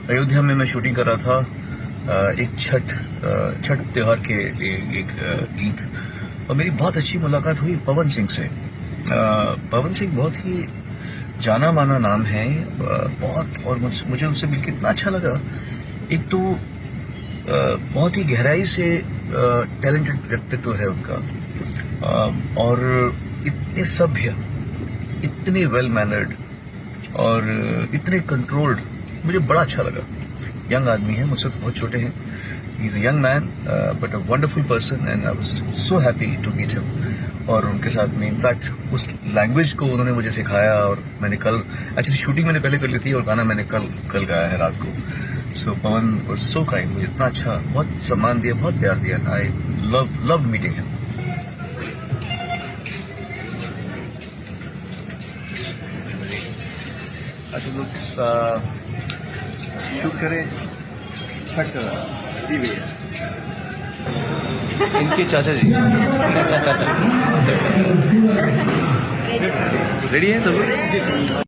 अयोध्या में मैं शूटिंग कर रहा था एक छठ त्योहार के लिए एक गीत, और मेरी बहुत अच्छी मुलाकात हुई पवन सिंह से। पवन सिंह बहुत ही जाना माना नाम है, बहुत, और मुझे उनसे मिलकर इतना अच्छा लगा। एक तो बहुत ही गहराई से टैलेंटेड व्यक्तित्व है उनका, और इतने सभ्य, इतने वेल मैनर्ड और इतने कंट्रोल्ड, मुझे बड़ा अच्छा लगा। यंग आदमी है, मुझसे तो बहुत छोटे हैं। He is a young man but a wonderful person, and I was so happy to meet him. और उनके साथ में इनफैक्ट उस लैंग्वेज को उन्होंने मुझे सिखाया, और मैंने कल एक्चुअली शूटिंग मैंने पहले कर ली थी और गाना मैंने कल गाया है रात को। सो पवन वाज सो काइंड, मुझे इतना अच्छा, बहुत सम्मान दिया, बहुत प्यार दिया। I love meeting him. अच्छा लोग शूट करें छठ जी भैया, इनके चाचा जी रेडी है सब?